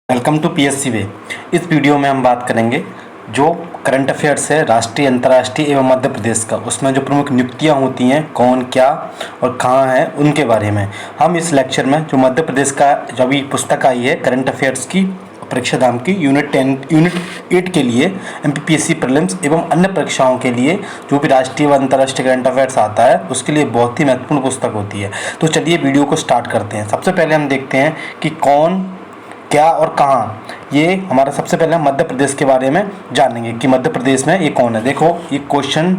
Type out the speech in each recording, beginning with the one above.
Welcome to PSC वे। इस video में हम बात करेंगे जो करंट अफेयर्स है राष्ट्रीय, अंतर्राष्ट्रीय एवं मध्य प्रदेश का, उसमें जो प्रमुख नियुक्तियां होती हैं, कौन, क्या और कहां है, उनके बारे में हम इस लेक्चर में जो मध्य प्रदेश का जो अभी पुस्तक आई है करंट अफेयर्स की परीक्षा धाम की यूनिट 8 के लिए एमपीपीएससी प्रीलिम्स एवं अन्य परीक्षाओं के लिए जो भी राष्ट्रीय व अंतर्राष्ट्रीय करंट अफेयर्स आता है उसके लिए बहुत ही महत्वपूर्ण पुस्तक होती है। तो चलिए वीडियो को स्टार्ट करते हैं। सबसे पहले हम देखते हैं कि कौन, क्या और कहाँ। ये हमारा सबसे पहले हम मध्य प्रदेश के बारे में जानेंगे कि मध्य प्रदेश में ये कौन है। देखो, ये क्वेश्चन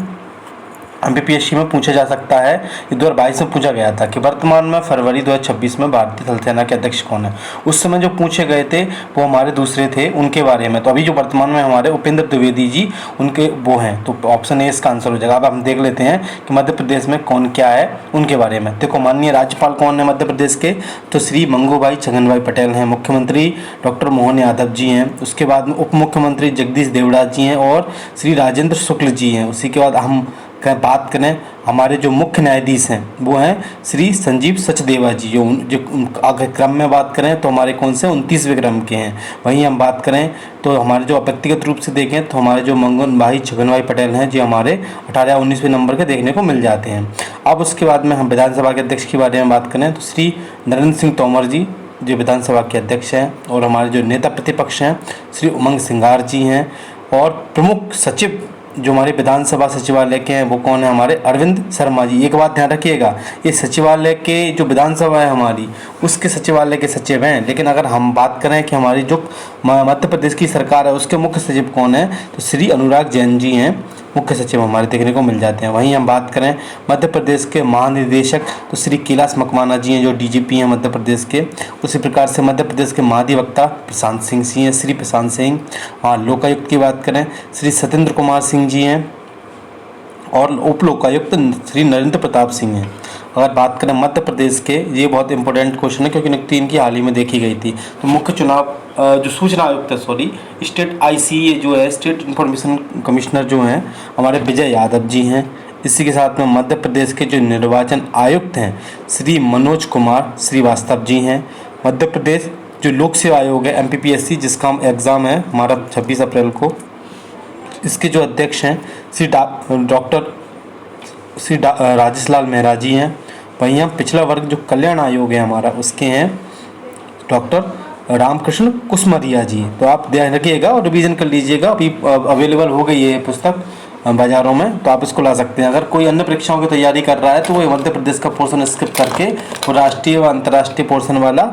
एमपीपीएससी में पूछा जा सकता है। ये 2022 में पूछा गया था कि वर्तमान में फरवरी 2026 में भारतीय थल सेना के अध्यक्ष कौन है। उस समय जो पूछे गए थे वो हमारे दूसरे थे, उनके बारे में। तो अभी जो वर्तमान में हमारे उपेंद्र द्विवेदी जी, उनके वो हैं, तो ऑप्शन ए इसका आंसर हो जाएगा। अब हम देख लेते हैं कि मध्य प्रदेश में कौन क्या है उनके बारे में। देखो, माननीय राज्यपाल कौन है मध्य प्रदेश के, तो श्री मंगूभाई छगनभाई पटेल हैं। मुख्यमंत्री डॉक्टर मोहन यादव जी हैं। उसके बाद में उप मुख्यमंत्री जगदीश देवड़ा जी हैं और श्री राजेंद्र शुक्ल जी हैं। उसी के बाद हम बात करें, हमारे जो मुख्य न्यायाधीश हैं वो हैं श्री संजीव सचदेवा जी। जो अगर क्रम में बात करें तो हमारे कौन से 29वें क्रम के हैं। वहीं हम बात करें तो हमारे जो व्यक्तिगत रूप से देखें तो हमारे जो मंगूभाई छगनभाई पटेल हैं जी, हमारे 18 या 19वें नंबर के देखने को मिल जाते हैं। अब उसके बाद में हम विधानसभा के अध्यक्ष के बारे में बात करें तो श्री नरेंद्र सिंह तोमर जी जो विधानसभा के अध्यक्ष हैं, और हमारे जो नेता प्रतिपक्ष हैं श्री उमंग सिंगार जी हैं। और प्रमुख सचिव जो हमारे विधानसभा सचिवालय के हैं वो कौन है, हमारे अरविंद शर्मा जी। एक बात ध्यान रखिएगा, ये सचिवालय के जो विधानसभा है हमारी उसके सचिवालय के सचिव हैं। लेकिन अगर हम बात करें कि हमारी जो मध्य प्रदेश की सरकार है उसके मुख्य सचिव कौन है, तो श्री अनुराग जैन जी हैं, मुख्य सचिव हमारे देखने को मिल जाते हैं। वहीं हम बात करें मध्य प्रदेश के महानिदेशक तो श्री कैलाश मकवाना जी हैं जो डीजीपी हैं मध्य प्रदेश के। उसी प्रकार से मध्य प्रदेश के महाधिवक्ता प्रशांत सिंह जी हैं, श्री प्रशांत सिंह। हाँ, लोकायुक्त की बात करें श्री सत्येंद्र कुमार सिंह जी हैं और उप लोकायुक्त श्री नरेंद्र प्रताप सिंह हैं। अगर बात करें मध्य प्रदेश के, ये बहुत इंपॉर्टेंट क्वेश्चन है क्योंकि नियुक्ति इनकी हाल ही में देखी गई थी। तो मुख्य चुनाव जो सूचना आयुक्त है, स्टेट आईसीए जो है, स्टेट इन्फॉर्मेशन कमिश्नर जो हैं हमारे विजय यादव जी हैं। इसी के साथ में मध्य प्रदेश के जो निर्वाचन आयुक्त हैं श्री मनोज कुमार श्रीवास्तव जी हैं। मध्य प्रदेश जो लोक सेवा आयोग है एमपीपीएससी, जिसका एग्ज़ाम है हमारा 26 अप्रैल को, इसके जो अध्यक्ष हैं श्री डॉक्टर श्री राजेश लाल मेहरा जी हैं। वहीं हम पिछड़ा वर्ग जो कल्याण आयोग है हमारा, उसके हैं डॉक्टर रामकृष्ण कुसमरिया जी। तो आप ध्यान रखिएगा और रिवीजन कर लीजिएगा। अभी अवेलेबल हो गई है ये पुस्तक बाज़ारों में, तो आप इसको ला सकते हैं। अगर कोई अन्य परीक्षाओं की तैयारी कर रहा है तो वो मध्य प्रदेश का पोर्शन स्किप करके वो राष्ट्रीय व अंतर्राष्ट्रीय पोर्शन वाला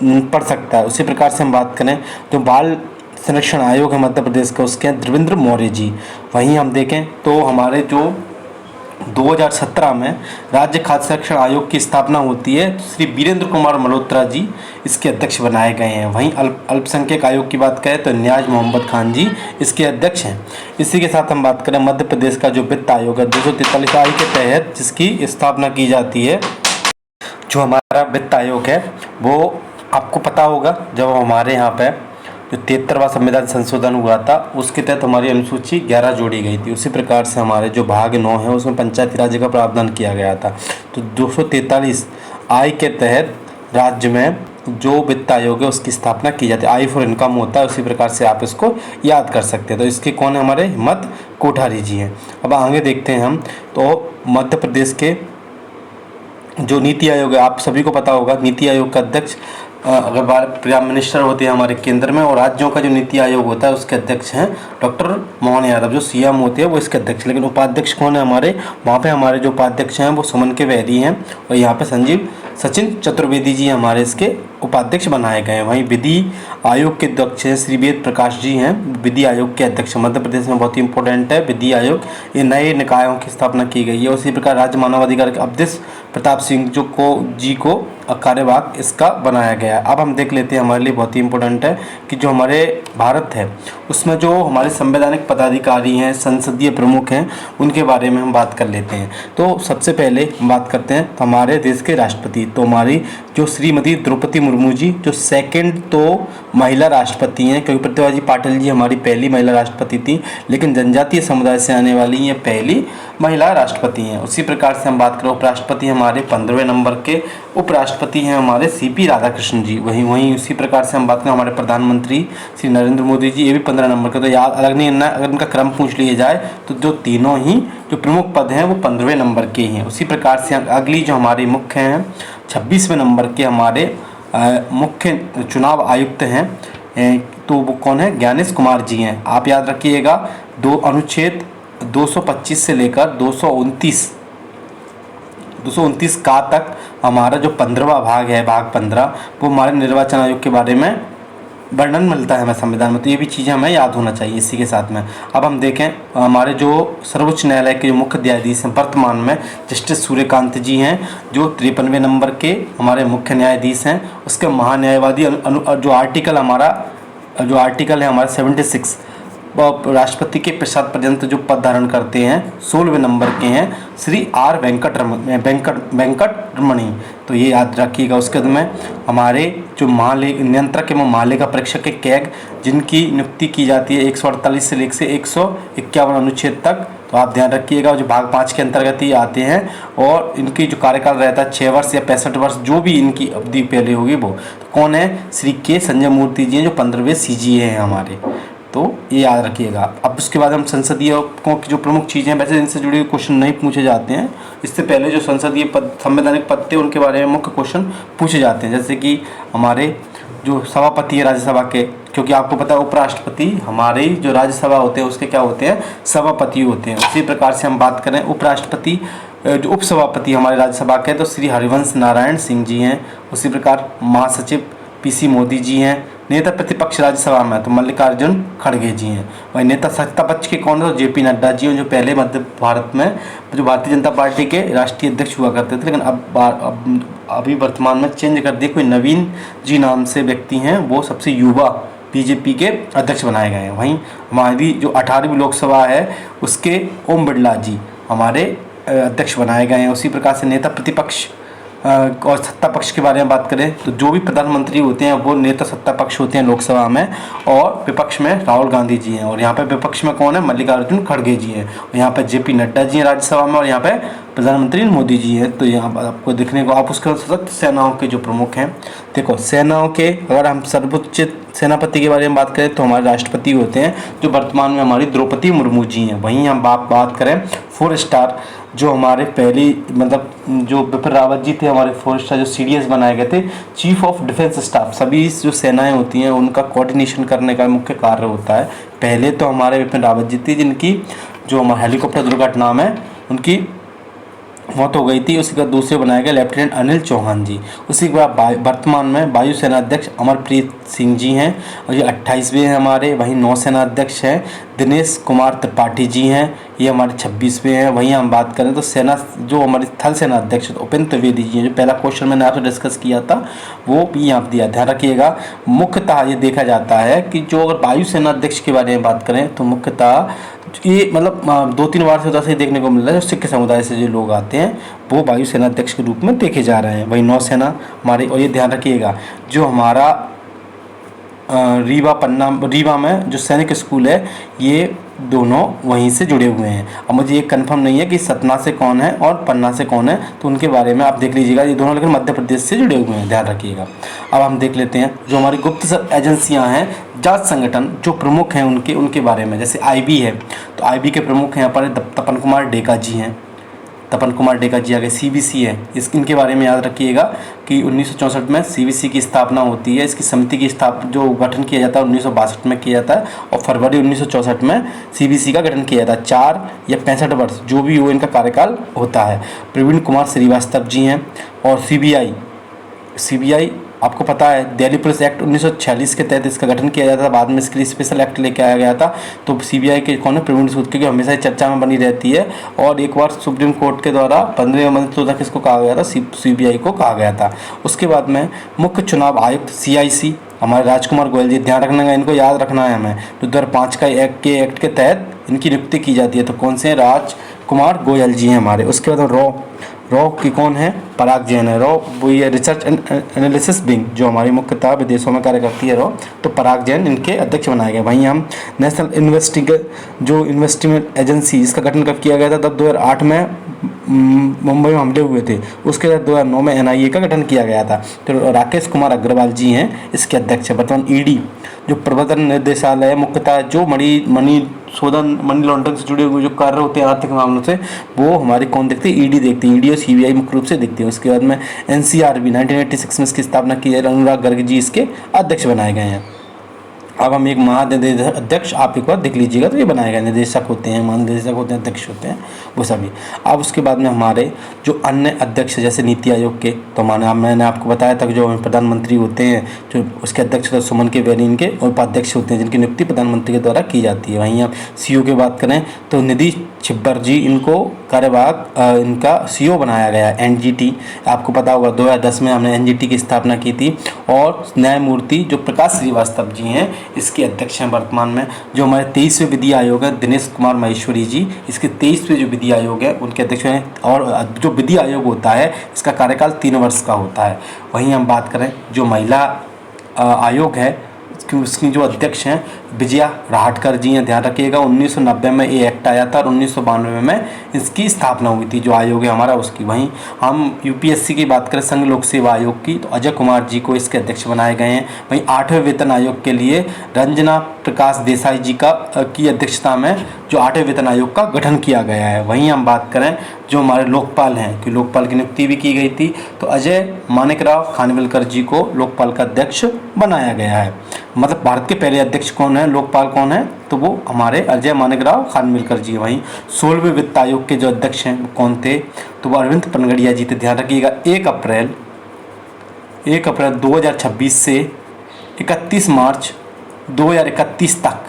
पढ़ सकता है। उसी प्रकार से हम बात करें तो बाल संरक्षण आयोग है मध्य प्रदेश का, उसके हैं देवेंद्र मौर्य जी। वहीं हम देखें तो हमारे जो 2017 में राज्य खाद्य संरक्षण आयोग की स्थापना होती है तो श्री वीरेंद्र कुमार मल्होत्रा जी इसके अध्यक्ष बनाए गए हैं। वहीं अल्पसंख्यक आयोग की बात करें तो न्याज मोहम्मद खान जी इसके अध्यक्ष हैं। इसी के साथ हम बात करें मध्य प्रदेश का जो वित्त आयोग है 243 आई के तहत जिसकी स्थापना की जाती है। जो हमारा वित्त आयोग है वो आपको पता होगा, जब हमारे यहाँ पर जो 73वां संविधान संशोधन हुआ था उसके तहत हमारी अनुसूची 11 जोड़ी गई थी। उसी प्रकार से हमारे जो भाग 9 है उसमें पंचायती राज्य का प्रावधान किया गया था। तो 243 आई के तहत राज्य में जो वित्त आयोग है उसकी स्थापना की जाती है। आई फॉर इनकम होता है, उसी प्रकार से आप इसको याद कर सकते हैं। तो इसके कौन है, हमारे हिम्मत कोठारी जी हैं। अब आगे देखते हैं हम, तो मध्य प्रदेश के जो नीति आयोग है, आप सभी को पता होगा नीति आयोग का अध्यक्ष अगर प्राइम मिनिस्टर होते हैं हमारे केंद्र में, और राज्यों का जो नीति आयोग होता है उसके अध्यक्ष हैं डॉक्टर मोहन यादव। जो सीएम होते हैं वो इसके अध्यक्ष, लेकिन उपाध्यक्ष कौन है हमारे, वहाँ पे हमारे जो उपाध्यक्ष हैं वो सुमन के बहरी हैं और यहाँ पे सचिन चतुर्वेदी जी हमारे इसके उपाध्यक्ष बनाए गए हैं। वहीं विधि आयोग के अध्यक्ष हैं श्री वेद प्रकाश जी हैं, विधि आयोग के अध्यक्ष मध्य प्रदेश में बहुत ही इंपॉर्टेंट है विधि आयोग। ये नए निकायों की स्थापना की गई है। उसी प्रकार राज्य मानवाधिकार के अवधेश प्रताप सिंह जी को कार्यवाहक इसका बनाया गया है। अब हम देख लेते हैं, हमारे लिए बहुत ही इंपॉर्टेंट है कि जो हमारे भारत है उसमें जो हमारे संवैधानिक पदाधिकारी हैं, संसदीय प्रमुख हैं, उनके बारे में हम बात कर लेते हैं। तो सबसे पहले हम बात करते हैं तो हमारे देश के राष्ट्रपति, तो हमारी जो श्रीमती द्रौपदी मुर्मू जी जो सेकंड तो महिला राष्ट्रपति हैं, क्योंकि प्रतिभा जी पाटिल जी हमारी पहली महिला राष्ट्रपति थी, लेकिन जनजातीय समुदाय से आने वाली ये पहली महिला राष्ट्रपति हैं। उसी प्रकार से हम बात करें उपराष्ट्रपति हमारे 15वें नंबर के उपराष्ट्रपति हैं हमारे सीपी राधाकृष्णन जी। वहीं उसी प्रकार से हम बात करें हमारे प्रधानमंत्री श्री नरेंद्र मोदी जी, ये भी 15 नंबर के। तो याद अलग नहीं करना, अगर इनका क्रम पूछ लिया जाए तो जो तीनों ही जो प्रमुख पद हैं वो 15वें नंबर के ही हैं। उसी प्रकार से अगली जो हमारे मुख्य हैं 26वें नंबर के हमारे मुख्य चुनाव आयुक्त हैं, तो वो कौन है? ज्ञानेश कुमार जी हैं। आप याद रखिएगा, अनुच्छेद 225 से लेकर 229 का तक हमारा जो 15वां भाग है, भाग 15, वो हमारे निर्वाचन आयोग के बारे में वर्णन मिलता है हमें संविधान में। तो ये भी चीज़ें हमें याद होना चाहिए इसी के साथ में। अब हम देखें हमारे जो सर्वोच्च न्यायालय के जो मुख्य न्यायाधीश हैं वर्तमान में, जस्टिस सूर्यकांत जी हैं, जो 53वें नंबर के हमारे मुख्य न्यायाधीश हैं। उसके महान्यायवादी जो आर्टिकल है हमारा 76, राष्ट्रपति के प्रसाद पर्यंत जो पद धारण करते हैं 16वें नंबर के हैं श्री आर वेंकटरमणी। तो ये याद रखिएगा। उसके बाद में हमारे जो नियंत्रक एवं महालेखा परीक्षक के कैग, जिनकी नियुक्ति की जाती है 148 से लेकर 151 अनुच्छेद तक। तो आप ध्यान रखिएगा, जो भाग 5 के अंतर्गत ही आते हैं और इनकी जो कार्यकाल रहता है 6 वर्ष या 65 वर्ष, जो भी इनकी अवधि पहले होगी वो। तो कौन है? श्री के संजय मूर्ति जी हैं, जो 15वें CGA हैं हमारे। तो ये याद रखिएगा। अब उसके बाद हम संसदीय की जो प्रमुख चीज़ें हैं, वैसे इनसे जुड़े हुए क्वेश्चन नहीं पूछे जाते हैं। इससे पहले जो संसदीय पद, संवैधानिक पद थे, उनके बारे में मुख्य क्वेश्चन पूछे जाते हैं। जैसे कि हमारे जो सभापति है राज्यसभा के, क्योंकि आपको पता है उपराष्ट्रपति हमारे जो राज्यसभा होते हैं उसके क्या होते हैं? सभापति होते हैं। उसी प्रकार से हम बात करें उपराष्ट्रपति जो उपसभापति हमारे राज्यसभा के, तो श्री हरिवंश नारायण सिंह जी हैं। उसी प्रकार महासचिव PC मोदी जी हैं। नेता प्रतिपक्ष राज्यसभा में तो मल्लिकार्जुन खड़गे जी हैं। वहीं नेता सत्ता पक्ष के कौन है? तो JP नड्डा जी हैं, जो पहले मध्य भारत में जो भारतीय जनता पार्टी के राष्ट्रीय अध्यक्ष हुआ करते थे, लेकिन अब अभी वर्तमान में चेंज कर दिए। कोई नवीन जी नाम से व्यक्ति हैं, वो सबसे युवा BJP के अध्यक्ष बनाए गए हैं। वहीं हमारी जो 18वीं लोकसभा है उसके ओम बिरला जी हमारे अध्यक्ष बनाए गए हैं। उसी प्रकार से नेता प्रतिपक्ष और सत्ता पक्ष के बारे में बात करें तो जो भी प्रधानमंत्री होते हैं वो नेता सत्ता पक्ष होते हैं लोकसभा में, और विपक्ष में राहुल गांधी जी हैं। और यहाँ पे विपक्ष में कौन है? मल्लिकार्जुन खड़गे जी हैं। और यहाँ पे JP नड्डा जी हैं राज्यसभा में, और यहाँ पे प्रधानमंत्री मोदी जी हैं। तो यहाँ पर आपको देखने को, आप उसके सशस्त्र सेनाओं के जो प्रमुख हैं, देखो सेनाओं के अगर हम सर्वोच्च सेनापति के बारे में बात करें तो हमारे राष्ट्रपति होते हैं, जो वर्तमान में हमारी द्रौपदी मुर्मू जी हैं। वहीं हम बात करें 4 स्टार, जो हमारे पहली जो बिपिन रावत जी थे हमारे 4 स्टार जो CDS बनाए गए थे, चीफ ऑफ डिफेंस स्टाफ। सभी जो सेनाएं होती हैं उनका कोऑर्डिनेशन करने का मुख्य कार्य होता है। पहले तो हमारे बिपिन रावत जी थी, जिनकी जो हमारे हेलीकॉप्टर दुर्घटना में उनकी मौत हो गई थी। उसी का दूसरे बनाए गए लेफ्टिनेंट अनिल चौहान जी। उसी के बाद वर्तमान में वायुसेना अध्यक्ष अमरप्रीत सिंह जी हैं, और ये 28वें हैं हमारे। वहीं नौसेना अध्यक्ष हैं दिनेश कुमार त्रिपाठी जी हैं, ये हमारे 26वें हैं। वहीं हम बात करें तो सेना जो हमारी थल सेना अध्यक्ष उपेंद्र त्रिवेदी जी हैं, जो पहला क्वेश्चन मैंने आपसे डिस्कस किया था वो भी यहाँ दिया, ध्यान रखिएगा। मुख्यतः ये देखा जाता है कि जो अगर वायुसेना अध्यक्ष के बारे में बात करें तो मुख्यतः ये 2-3 बार से उधर से देखने को मिल रहा है, जो सिख समुदाय से जो लोग आते हैं वो वायुसेना अध्यक्ष के रूप में देखे जा रहे हैं। वही नौसेना हमारी, और ये ध्यान रखिएगा जो हमारा रीवा में जो सैनिक स्कूल है, ये दोनों वहीं से जुड़े हुए हैं। अब मुझे ये कंफर्म नहीं है कि सतना से कौन है और पन्ना से कौन है, तो उनके बारे में आप देख लीजिएगा। ये दोनों लेकिन मध्य प्रदेश से जुड़े हुए हैं, ध्यान रखिएगा। अब हम देख लेते हैं जो हमारी गुप्तचर एजेंसियां हैं, जांच संगठन जो प्रमुख हैं उनके बारे में। जैसे IB है, तो IB के प्रमुख यहाँ पर तपन कुमार डेका जी हैं, तपन कुमार डेका जी। आगे CBC है, इनके बारे में याद रखिएगा कि 1964 में CBC की स्थापना होती है। इसकी समिति की जो गठन किया जाता है 1962 में किया जाता है, और फरवरी 1964 में CBC का गठन किया जाता है। 4 या 65 वर्ष जो भी हो इनका कार्यकाल होता है। प्रवीण कुमार श्रीवास्तव जी हैं। और CBI आपको पता है दिल्ली पुलिस एक्ट 1946 के तहत इसका गठन किया जाता था, बाद में इसके लिए स्पेशल एक्ट लेके आया गया था। तो CBI के कौन है? प्रवीण सूद, क्योंकि हमेशा ही चर्चा में बनी रहती है। और एक बार सुप्रीम कोर्ट के द्वारा 15 मंत्रियों तक इसको कहा गया था, CBI को कहा गया था। उसके बाद में मुख्य चुनाव आयुक्त CIC हमारे राजकुमार गोयल जी, ध्यान रखना है, इनको याद रखना है हमें। 2005 का एक्ट के तहत इनकी नियुक्ति की जाती है। तो कौन से? राजकुमार गोयल जी हैं हमारे। उसके बाद रॉ की कौन है? पराग जैन है। रॉ वो ये रिसर्च एंड एनालिसिस विंग जो हमारी मुख्यतः विदेशों में कार्य करती है रॉ, तो पराग जैन इनके अध्यक्ष बनाए गए। वहीं हम नेशनल इन्वेस्टिगेट एजेंसी, इसका गठन कब किया गया था? तब 2008 में मुंबई में हमले हुए थे, उसके बाद 2009 में NIA का गठन किया गया था। तो राकेश कुमार अग्रवाल जी हैं इसके अध्यक्ष है। वर्तमान ED जो प्रवर्तन निर्देशालय है, मुख्यतः जो मनी शोधन, मनी लॉन्ड्रिंग से जुड़े हुए जो कार्य होते हैं आर्थिक मामलों से, वो हमारी कौन देखती है? ED देखती है। ED और CBI मुख्य रूप से देखती है। उसके बाद में NCRB 1986 में इसकी स्थापना की है। अनुराग गर्ग जी इसके अध्यक्ष बनाए गए हैं। अब हम एक महानिदेशक अध्यक्ष, आप एक बार देख लीजिएगा, तो ये बनाए गए निदेशक होते हैं, महानिदेशक होते हैं, अध्यक्ष होते हैं, वो सभी। अब उसके बाद में हमारे जो अन्य अध्यक्ष जैसे नीति आयोग के, तो मैंने आपको बताया था कि जो प्रधानमंत्री होते हैं, जो उसके अध्यक्ष होते हैं सुमन के वेरिन के, और उपाध्यक्ष होते हैं जिनकी नियुक्ति प्रधानमंत्री के द्वारा की जाती है। वहीं आप CEO की बात करें तो निधि छिब्बर जी, इनको कार्यवाहक इनका CEO बनाया गया है। NGT आपको पता होगा 2010 में हमने NGT की स्थापना की थी, और न्यायमूर्ति जो प्रकाश श्रीवास्तव जी हैं इसके अध्यक्ष हैं वर्तमान में। जो हमारे 23वें विधि आयोग है, दिनेश कुमार माहेश्वरी जी इसके 23वें जो विधि आयोग है उनके अध्यक्ष हैं। और जो विधि आयोग होता है इसका कार्यकाल 3 वर्ष का होता है। वहीं हम बात करें जो महिला आयोग है, उसकी जो अध्यक्ष हैं विजया राहटकर जी हैं। ध्यान रखिएगा 1990 में ये एक्ट आया था और 1992 में इसकी स्थापना हुई थी, जो आयोग है हमारा उसकी। वहीं हम UPSC की बात करें, संघ लोक सेवा आयोग की, तो अजय कुमार जी को इसके अध्यक्ष बनाए गए हैं। वहीं 8वें वेतन आयोग के लिए रंजना प्रकाश देसाई जी की अध्यक्षता में जो 8वें वेतन आयोग का गठन किया गया है। वहीं हम बात करें जो हमारे लोकपाल हैं, कि लोकपाल की नियुक्ति भी की गई थी, तो अजय माणिकराव खानविलकर जी को लोकपाल का अध्यक्ष बनाया गया है। मतलब भारत के पहले अध्यक्ष कौन है, लोकपाल कौन है, तो वो हमारे अजय माणिकराव खानविलकर जी। वहीं 16वें वित्त आयोग के जो अध्यक्ष हैं वो कौन थे, तो वो अरविंद पनगड़िया जी थे। ध्यान रखिएगा 1 अप्रैल 2026 से 31 मार्च 2031 तक,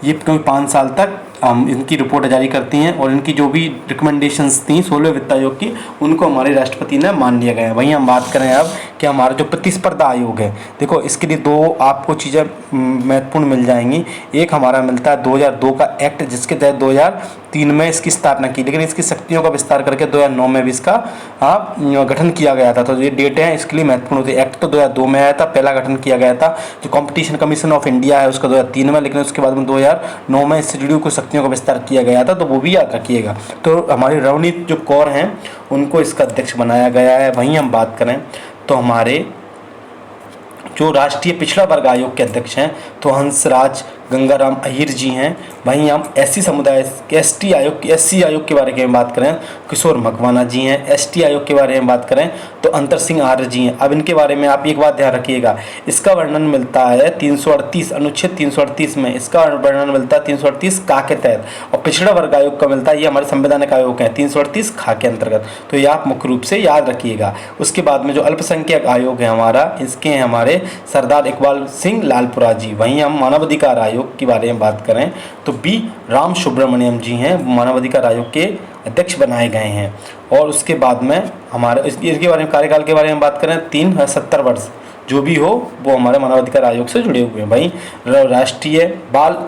ये करीब 5 साल तक इनकी रिपोर्ट जारी करती हैं, और इनकी जो भी रिकमेंडेशंस थी 16वें वित्त आयोग की, उनको हमारे राष्ट्रपति ने मान लिया गया है। वहीं हम बात करें अब कि हमारा जो प्रतिस्पर्धा आयोग है, देखो इसके लिए 2 आपको चीज़ें महत्वपूर्ण मिल जाएंगी। एक हमारा मिलता है 2002 का एक्ट, जिसके तहत 2003 में इसकी स्थापना की, लेकिन इसकी शक्तियों का विस्तार करके 2009 में भी इसका गठन किया गया था। तो ये डेट है इसके लिए महत्वपूर्ण होती है। एक्ट तो 2002 में आया था, पहला गठन किया गया था। जो कॉम्पिटिशन कमीशन ऑफ इंडिया है उसका 2003 में, लेकिन उसके बाद में 2009 में इससे जुड़ी कुछ शक्तियों का विस्तार किया गया था, तो वो भी याद रखिएगा। तो हमारी रवनीत जो कौर हैं उनको इसका अध्यक्ष बनाया गया है। वहीं हम बात करें तो हमारे जो राष्ट्रीय पिछड़ा वर्ग आयोग के अध्यक्ष हैं तो हंसराज गंगाराम अहिर जी हैं। वहीं हम SC समुदाय SC आयोग के बारे में बात करें, किशोर मकवाना जी हैं। ST आयोग के बारे में बात करें तो अंतर सिंह आर्य जी हैं। अब इनके बारे में आप एक बात ध्यान रखिएगा, इसका वर्णन मिलता है 338 अनुच्छेद 338 में, इसका वर्णन मिलता है 338 का के तहत, और पिछड़ा वर्ग आयोग का मिलता है, ये हमारे संवैधानिक आयोग हैं, 338 खा के अंतर्गत। तो ये आप मुख्य रूप से याद रखिएगा। उसके बाद में जो अल्पसंख्यक आयोग है हमारा, इसके हैं हमारे सरदार इकबाल सिंह लालपुरा जी। वहीं हम मानवाधिकार आयोग के बारे में बात करें तो B राम सुब्रमण्यम जी हैं, मानवाधिकार आयोग के अध्यक्ष बनाए गए हैं। और उसके बाद में हमारे इसके बारे में कार्यकाल के बारे में बात करें 370 वर्ष जो भी हो वो हमारे मानवाधिकार आयोग से जुड़े हुए हैं। वहीं राष्ट्रीय बाल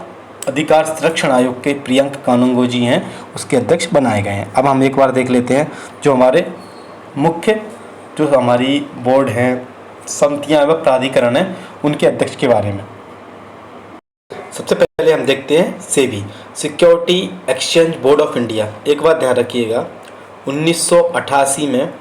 अधिकार संरक्षण आयोग के प्रियंक कानूंगो जी हैं, उसके अध्यक्ष बनाए गए हैं। अब हम एक बार देख लेते हैं जो हमारे मुख्य जो हमारी बोर्ड हैं, समितियां एवं प्राधिकरण हैं, उनके अध्यक्ष के बारे में। सबसे पहले हम देखते हैं SEBI, security exchange board of India. एक बात ध्यान रखिएगा 1988 में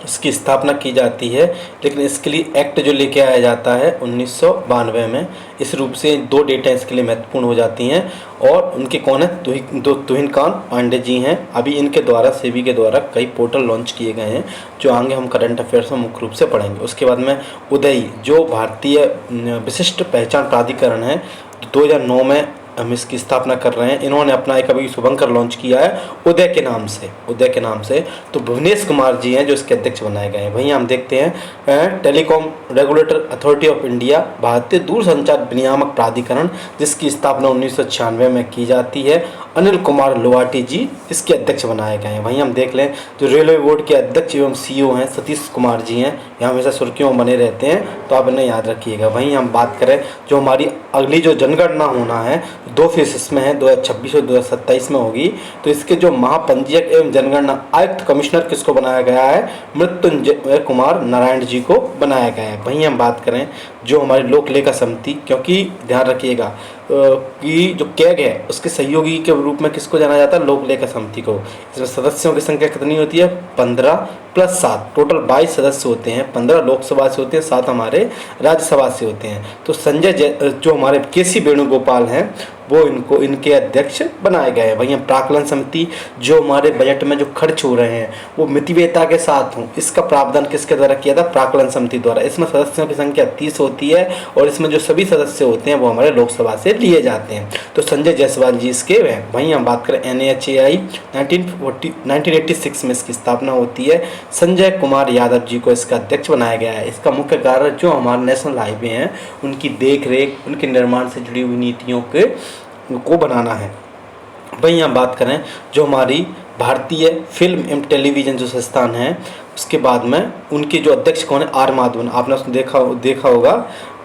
इसकी स्थापना की जाती है, लेकिन इसके लिए एक्ट जो लेके आया जाता है 1992 में। इस रूप से 2 डेटें इसके लिए महत्वपूर्ण हो जाती हैं, और उनके कौन है, तुहिनकांत पांडे जी हैं। अभी इनके द्वारा सेबी के द्वारा कई पोर्टल लॉन्च किए गए हैं जो आगे हम करंट अफेयर्स में मुख्य रूप से पढ़ेंगे। उसके बाद में उदय जो भारतीय विशिष्ट पहचान प्राधिकरण है, 2009 में हम इसकी स्थापना कर रहे हैं। इन्होंने अपना एक अभी शुभंकर लॉन्च किया है उदय के नाम से। तो भुवनेश कुमार जी हैं जो इसके अध्यक्ष बनाए गए हैं। वहीं हम देखते हैं telecom regulator authority of India, भारतीय दूरसंचार विनियामक प्राधिकरण, जिसकी स्थापना 1996 में की जाती है। अनिल कुमार लोहाटी जी इसके अध्यक्ष बनाए गए हैं। वहीं हम देख लें जो रेलवे बोर्ड के अध्यक्ष एवं CEO हैं सतीश कुमार जी हैं, यहाँ हमेशा सुर्खियों में बने रहते हैं, तो आप इन्हें याद रखिएगा। वहीं हम बात करें जो हमारी अगली जो जनगणना होना है 2 फेजेस में है, 2026 और 2027 में होगी। तो इसके जो महापंजीयक एवं जनगणना आयुक्त कमिश्नर किसको बनाया गया है, मृत्युंजय कुमार नारायण जी को बनाया गया है। वहीं हम बात करें जो हमारी लोक लेखा समिति, क्योंकि ध्यान रखिएगा कि जो कैग है उसके सहयोगी के रूप में किसको जाना जाता है, लोक लेखा समिति को। इसमें सदस्यों की संख्या कितनी होती है, 15 प्लस 7, टोटल 22 सदस्य होते हैं। 15 लोकसभा से होते हैं, 7 हमारे राज्यसभा से होते हैं। तो जो हमारे केसी वेणुगोपाल हैं वो इनके अध्यक्ष बनाए गए हैं। वहीं प्राक्कलन समिति, जो हमारे बजट में जो खर्च हो रहे हैं वो मितव्ययिता के साथ हों, इसका प्रावधान किसके द्वारा किया था, प्राक्कलन समिति द्वारा। इसमें सदस्यों की संख्या 30 होती है और इसमें जो सभी सदस्य होते हैं वो हमारे लोकसभा से लिए जाते हैं। तो संजय जायसवाल जी इसके हैं। वहीं हम बात करें NHAI, 1986 में इसकी स्थापना होती है। संजय कुमार यादव जी को इसका अध्यक्ष बनाया गया है। इसका मुख्य कार्य जो हमारे नेशनल हाईवे हैं उनकी देख रेख, उनके निर्माण से जुड़ी हुई नीतियों को बनाना है। वहीं हम बात करें जो हमारी भारतीय फिल्म एवं टेलीविज़न जो संस्थान है, उसके बाद में उनके जो अध्यक्ष कौन है, R माधवन। आपने उसमें देखा होगा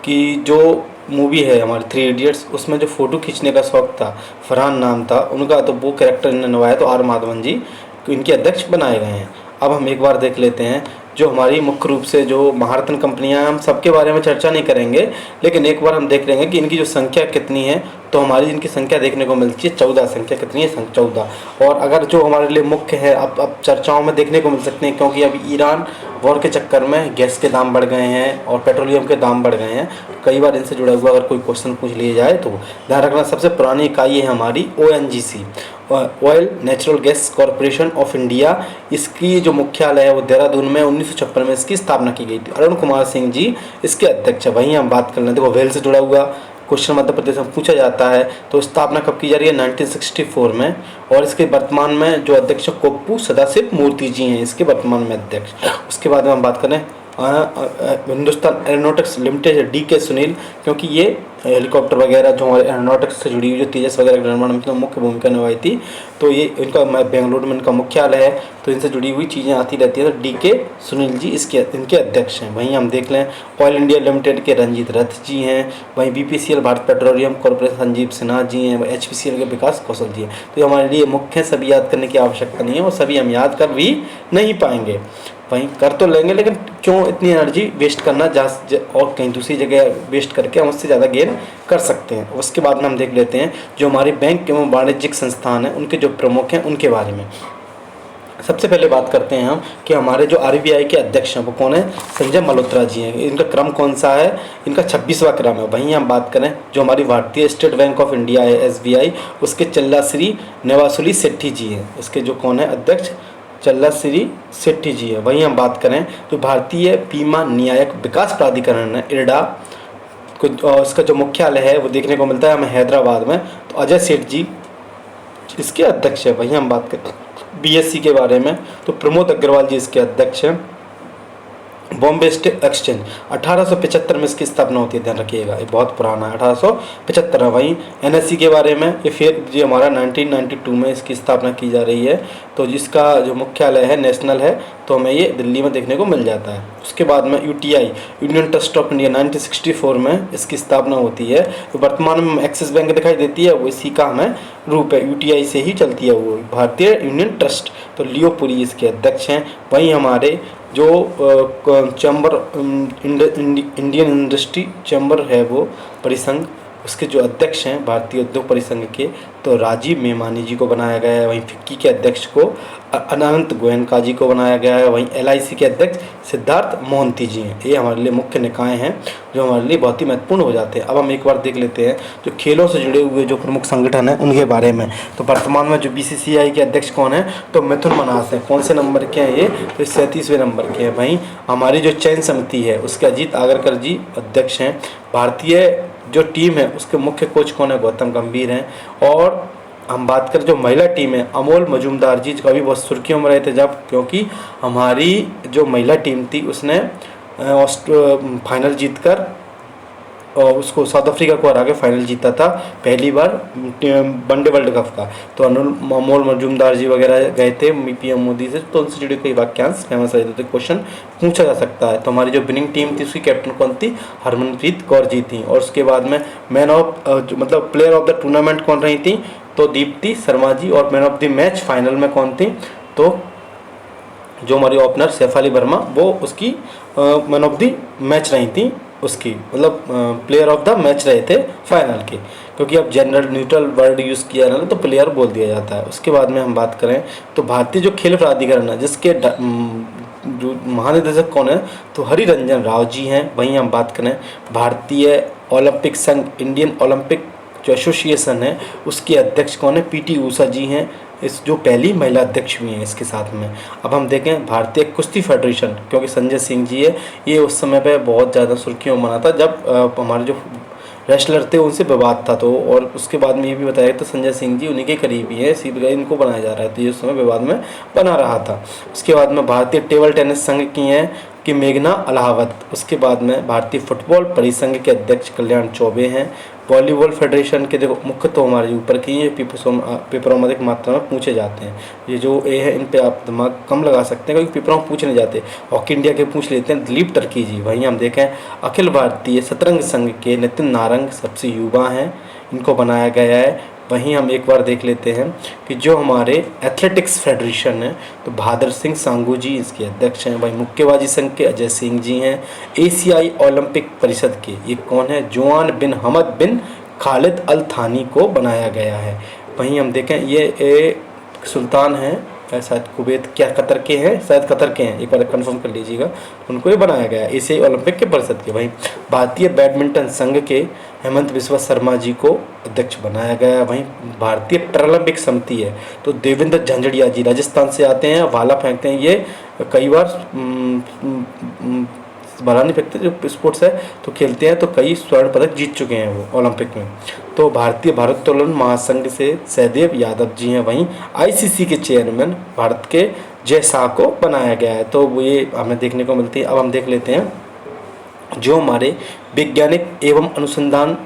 कि जो मूवी है हमारी 3 इडियट्स, उसमें जो फ़ोटो खींचने का शौक़ था, फरहान नाम था उनका, तो वो कैरेक्टर इन्होंने निभाया, तो R माधवन जी इनके अध्यक्ष बनाए गए हैं। अब हम एक बार देख लेते हैं जो हमारी मुख्य रूप से जो महारत्न कंपनियां, हम सबके बारे में चर्चा नहीं करेंगे, लेकिन एक बार हम देख लेंगे कि इनकी जो संख्या कितनी है। तो हमारी इनकी संख्या देखने को मिलती है 14। संख्या कितनी है, 14। और अगर जो हमारे लिए मुख्य है, अब चर्चाओं में देखने को मिल सकते हैं, क्योंकि अभी ईरान वॉर के चक्कर में गैस के दाम बढ़ गए हैं और पेट्रोलियम के दाम बढ़ गए हैं। कई बार इनसे जुड़ा हुआ अगर कोई क्वेश्चन पूछ लिया जाए तो ध्यान रखना। सबसे पुरानी इकाई है हमारी ONGC, oil natural gas corporation of India. इसकी जो मुख्यालय है वो देहरादून में 1956 में इसकी स्थापना की गई थी। अरुण कुमार सिंह जी इसके अध्यक्ष है। वहीं हम बात कर लें, देखो वेल से जुड़ा हुआ क्वेश्चन मध्य प्रदेश में पूछा जाता है। तो स्थापना कब की जा रही है, 1964 में। और इसके वर्तमान में जो अध्यक्ष कोप्पू सदाशिव मूर्ति जी हैं इसके वर्तमान में अध्यक्ष। उसके बाद में हम बात करें Hindustan aeronautics limited, DK Sunil, क्योंकि ये हेलीकॉप्टर वगैरह जो हमारे एरोनॉटिक्स से जुड़ी हुई जो तेजस वगैरह के निर्माण में तो मुख्य भूमिका निभाई थी। तो ये इनका बेंगलुरु में इनका मुख्यालय है, तो इनसे जुड़ी हुई चीज़ें आती रहती है। तो DK सुनील जी इनके अध्यक्ष हैं। वहीं हम देख लें ऑयल इंडिया लिमिटेड के रंजीत रथ जी हैं। वहीं BPCL Bharat Petroleum Corporation Sanjeev Sinha ji हैं। HPCL के विकास कौशल जी हैं। तो ये हमारे लिए मुख्य, सभी याद करने की आवश्यकता नहीं है और सभी हम याद कर भी नहीं पाएंगे। वहीं कर तो लेंगे, लेकिन क्यों इतनी एनर्जी वेस्ट करना, और कहीं दूसरी जगह वेस्ट करके हम उससे ज़्यादा गेन कर सकते हैं। उसके बाद में हम देख लेते हैं जो हमारे बैंक एवं वाणिज्यिक संस्थान हैं उनके जो प्रमुख हैं उनके बारे में। सबसे पहले बात करते हैं हम कि हमारे जो RBI के अध्यक्ष हैं वो कौन है, संजय मल्होत्रा जी हैं। इनका क्रम कौन सा है, इनका 26वां क्रम है। वहीं हम बात करें जो हमारी भारतीय स्टेट बैंक ऑफ इंडिया है SBI, उसके चल्ला श्री नेवासुली सेट्ठी जी हैं। इसके जो कौन है अध्यक्ष, चल्ला श्री सेट्ठी जी है। वहीं हम बात करें तो भारतीय बीमा न्यायक विकास प्राधिकरण है IRDA को, इसका जो मुख्यालय है वो देखने को मिलता है हमें हैदराबाद में। तो अजय सेठ जी इसके अध्यक्ष है। वहीं हम बात करें BSE के बारे में तो प्रमोद अग्रवाल जी इसके अध्यक्ष हैं। बॉम्बे स्टॉक एक्सचेंज 1875 में इसकी स्थापना होती है, ध्यान रखिएगा, ये बहुत पुराना है, 1875। वहीं NSE के बारे में ये फिर जी हमारा 1992 में इसकी स्थापना की जा रही है। तो जिसका जो मुख्यालय है नेशनल है, तो हमें ये दिल्ली में देखने को मिल जाता है। उसके बाद में UTI union trust of India 1964 में इसकी स्थापना होती है। तो वर्तमान में एक्सिस बैंक दिखाई देती है, वो इसी का हमें रूप है, UTI से ही चलती है वो भारतीय यूनियन ट्रस्ट। तो लियो पुरी इसके अध्यक्ष हैं। वहीं हमारे जो चैम्बर इंडियन इंडस्ट्री चैम्बर है वो परिसंघ, उसके जो अध्यक्ष हैं भारतीय उद्योग परिसंघ के, तो राजीव मेमानी जी को बनाया गया है। वहीं फिक्की के अध्यक्ष को अनंत गोयनका जी को बनाया गया है। वहीं LIC के अध्यक्ष सिद्धार्थ मोहंती जी हैं। ये हमारे लिए मुख्य निकाय हैं जो हमारे लिए बहुत ही महत्वपूर्ण हो जाते हैं। अब हम एक बार देख लेते हैं जो खेलों से जुड़े हुए जो प्रमुख संगठन हैं उनके बारे में। तो वर्तमान में जो BCCI के अध्यक्ष कौन है, तो मिथुन मन्हास हैं। कौन से नंबर के हैं ये, तो 37वें नंबर के हैं। वहीं हमारी जो चयन समिति है उसके अजीत आगरकर जी अध्यक्ष हैं। भारतीय जो टीम है उसके मुख्य कोच कौन है, गौतम गंभीर हैं। और हम बात करें जो महिला टीम है, अमोल मजूमदार जी कभी बहुत सुर्खियों में रहे थे जब, क्योंकि हमारी जो महिला टीम थी उसने फाइनल जीतकर और उसको साउथ अफ्रीका को हरा के फाइनल जीता था पहली बार वनडे वर्ल्ड कप का। तो अमोल मजूमदार जी वगैरह गए थे PM मोदी से, तो उनसे जुड़े कई वाक्यांश फेमस रहे थे, क्वेश्चन पूछा जा सकता है। तो हमारी जो विनिंग टीम थी उसकी कैप्टन कौन थी, हरमनप्रीत कौर जी थी। और उसके बाद में मैन ऑफ मतलब प्लेयर ऑफ द टूर्नामेंट कौन रही थी, तो दीप्ति शर्मा जी। और man of the match final में कौन थी, तो जो हमारी ओपनर सैफ अली वर्मा, वो उसकी मैन ऑफ द मैच रही थी उसकी मतलब प्लेयर ऑफ द मैच रहे थे फाइनल के, क्योंकि अब जनरल न्यूट्रल वर्ड यूज़ किया ना तो प्लेयर बोल दिया जाता है। उसके बाद में हम बात करें तो भारतीय जो खेल प्राधिकरण है जिसके जो महानिदेशक कौन है, तो हरि रंजन राव जी हैं। वहीं हम बात करें भारतीय ओलंपिक संघ, इंडियन ओलंपिक जो एसोसिएशन है उसके अध्यक्ष कौन है, पीटी ऊषा जी हैं, इस जो पहली महिला अध्यक्ष भी हैं इसके साथ में। अब हम देखें भारतीय कुश्ती फेडरेशन, क्योंकि संजय सिंह जी है, ये उस समय पे बहुत ज़्यादा सुर्खियों में बना था जब हमारे जो रेसलर थे उनसे विवाद था, तो और उसके बाद में ये भी बताया तो संजय सिंह जी उन्हीं के करीबी हैं, इसी वजह इनको बनाया जा रहा है, तो ये उस समय विवाद में बना रहा था। उसके बाद में भारतीय टेबल टेनिस संघ की हैं कि मेघना अलाहावत। उसके बाद में भारतीय फुटबॉल परिसंघ के अध्यक्ष कल्याण चौबे हैं। वॉलीबॉल फेडरेशन के देखो मुख्य तो हमारे ऊपर की ये पेपरों में अधिक मात्रा में पूछे जाते हैं, ये जो ए है इन पे आप दिमाग कम लगा सकते हैं क्योंकि पेपरों में पूछे नहीं जाते। हॉकी इंडिया के पूछ लेते हैं दिलीप टर्की जी। वहीं हम देखें अखिल भारतीय शतरंज संघ के नितिन नारंग सबसे युवा हैं, इनको बनाया गया है। वहीं हम एक बार देख लेते हैं कि जो हमारे एथलेटिक्स फेडरेशन है तो बहादुर सिंह सांगू जी इसके अध्यक्ष हैं। वहीं मुक्केबाजी संघ के अजय सिंह जी हैं। एशियाई ओलंपिक परिषद के ये कौन है, जोआन बिन हमद बिन खालिद अल थानी को बनाया गया है। वहीं हम देखें ये सुल्तान हैं शायद कुवैत, क्या कतर के हैं, शायद कतर के हैं, एक बार कंफर्म कर लीजिएगा, उनको ये बनाया गया है एशियाई ओलंपिक के परिषद के। वहीं भारतीय बैडमिंटन संघ के हेमंत बिस्वा शर्मा जी को अध्यक्ष बनाया गया है। वहीं भारतीय पैरालंपिक समिति है तो देवेंद्र झंझड़िया जी राजस्थान से आते हैं, भाला फेंकते हैं, ये कई बार भाला नहीं फेंकते जो स्पोर्ट्स है तो खेलते हैं, तो कई स्वर्ण पदक जीत चुके हैं वो ओलंपिक में। तो भारतीय भारोत्तोलन महासंघ से सहदेव यादव जी हैं। वहीं आईसीसी के चेयरमैन भारत के जय शाह को बनाया गया है, तो वो ये हमें देखने को मिलती है। अब हम देख लेते हैं जो हमारे वैज्ञानिक एवं अनुसंधान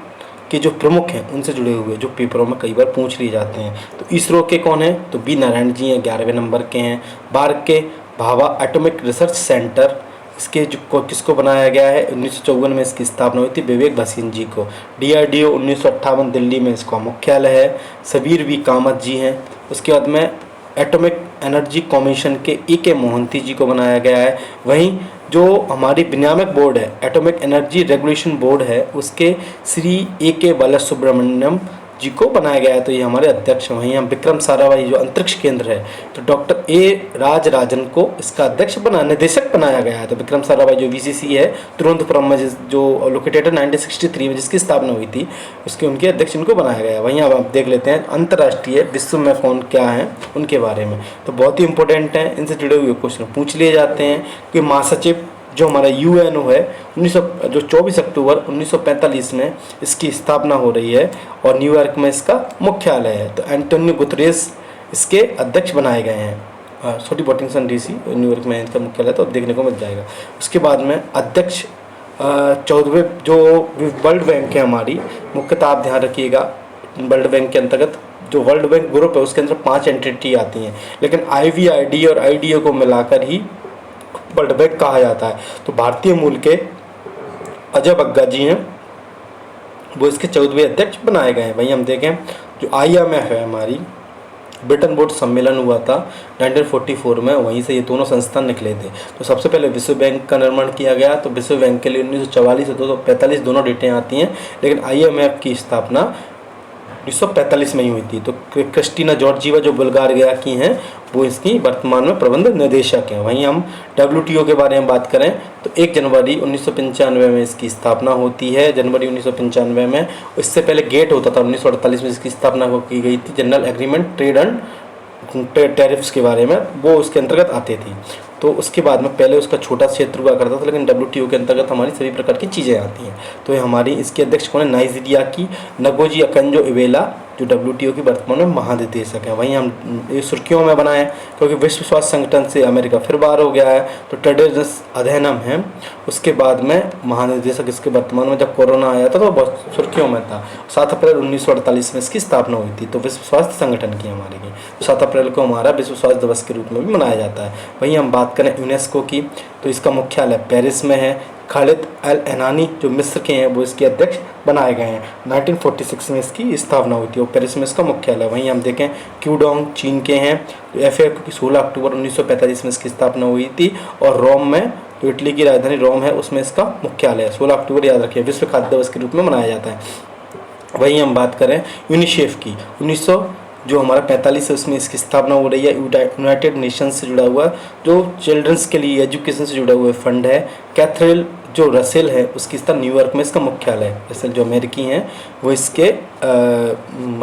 के जो प्रमुख हैं उनसे जुड़े हुए जो पेपरों में कई बार पूछ लिए जाते हैं। तो इसरो के कौन है, तो बी नारायण जी हैं, 11वें नंबर के हैं। भारत के भाभा एटॉमिक रिसर्च सेंटर इसके जो किसको बनाया गया है, 1954 में इसकी स्थापना हुई थी विवेक भसीन जी को। DRDO 1958 दिल्ली में इसका मुख्यालय है, सबीर वी कामत जी हैं। उसके बाद में एटॉमिक एनर्जी कमीशन के AK मोहंती जी को बनाया गया है। वहीं जो हमारी विनियामक बोर्ड है एटॉमिक एनर्जी रेगुलेशन बोर्ड है उसके श्री AK बालासुब्रमण्यम जी को बनाया गया है, तो ये हमारे अध्यक्ष। वहीं हम विक्रम साराभाई जो अंतरिक्ष केंद्र है तो डॉक्टर A राजराजन को इसका अध्यक्ष निदेशक बनाया गया है। तो विक्रम साराभाई जो VCC है तिरुवनंतपुरम में जो लोकेटेड है 1963 में जिसकी स्थापना हुई थी उसके उनके अध्यक्ष इनको बनाया गया है। वहीं अब आप देख लेते हैं अंतर्राष्ट्रीय विश्व में कौन क्या है उनके बारे में, तो बहुत ही इंपॉर्टेंट है, इनसे जुड़े हुए क्वेश्चन पूछ लिए जाते हैं कि महासचिव जो हमारा UNO है 24 अक्टूबर 1945 में इसकी स्थापना हो रही है और न्यूयॉर्क में इसका मुख्यालय है। तो एंटोनियो गुतरेस इसके अध्यक्ष बनाए गए हैं। छोटी वॉशिंगटन DC न्यूयॉर्क में इसका मुख्यालय तो देखने को मिल जाएगा। उसके बाद में अध्यक्ष 14वें जो वर्ल्ड बैंक है हमारी, मुख्यतः आप ध्यान रखिएगा वर्ल्ड बैंक के अंतर्गत जो वर्ल्ड बैंक ग्रुप है उसके अंदर 5 एंटिटी आती हैं, लेकिन IVID और IDO को मिलाकर ही वर्ल्ड बैंक कहा जाता है। तो भारतीय मूल के अजय बग्गा जी हैं, वो इसके 14वें अध्यक्ष बनाए गए हैं। वहीं हम देखें जो IMF है हमारी, ब्रिटेन वुड्स सम्मेलन हुआ था 1944 में, वहीं से ये दोनों संस्थान निकले थे। तो सबसे पहले विश्व बैंक का निर्माण किया गया, तो विश्व बैंक के लिए 1944 से 245 दोनों डेटें आती हैं, लेकिन IMF की स्थापना 1945 में ही हुई थी। तो क्रिस्टीना जॉर्जिवा जो बुल्गारिया की हैं वो इसकी वर्तमान में प्रबंध निदेशक हैं। वहीं हम WTO के बारे में बात करें तो 1 जनवरी 1995 में इसकी स्थापना होती है, जनवरी 1995 में। इससे पहले गेट होता था 1948 में इसकी स्थापना की गई थी, general agreement trade and tariffs के बारे में, वो उसके अंतर्गत आते थी। तो उसके बाद में पहले उसका छोटा क्षेत्र हुआ करता था, लेकिन WTO के अंतर्गत हमारी सभी प्रकार की चीज़ें आती हैं। तो ये हमारी इसके अध्यक्ष कौन है, नाइजीरिया की नगोजी अकंजो इवेला जो WTO की वर्तमान में महानिदेशक है। वहीं हम ये सुर्खियों में बनाए क्योंकि विश्व स्वास्थ्य संगठन से अमेरिका फिर बाहर हो गया है, तो टेड्रोस अधेनम है उसके बाद में महानिदेशक इसके वर्तमान में। जब कोरोना आया था तो बहुत सुर्खियों में था। 7 अप्रैल 1948 में इसकी स्थापना हुई थी, तो विश्व स्वास्थ्य संगठन की हमारे की 7 अप्रैल को हमारा विश्व स्वास्थ्य दिवस के रूप में भी मनाया जाता है। वहीं हम बात करें यूनेस्को की तो इसका मुख्यालय पेरिस में है। खालिद अल एनानी जो मिस्र के हैं वो इसके अध्यक्ष बनाए गए हैं। 1946 में इसकी स्थापना हुई थी और पेरिस में इसका मुख्यालय। वहीं हम देखें क्यूडोंग चीन के हैं, FAO की 16 अक्टूबर 1945 में इसकी स्थापना हुई थी और रोम में जो इटली की राजधानी रोम है उसमें इसका मुख्यालय है। 16 अक्टूबर याद रखिए विश्व खाद्य दिवस के रूप में मनाया जाता है। वहीं हम बात करें यूनिसेफ की, 1900 जो हमारा 45 है उसमें इसकी स्थापना हो रही है। यूनाइटेड नेशंस से जुड़ा हुआ जो चिल्ड्रंस के लिए एजुकेशन से जुड़ा हुआ फंड है। कैथरीन जो रसेल है उसकी स्थान न्यूयॉर्क में इसका मुख्यालय है। रसेल जो अमेरिकी हैं वो इसके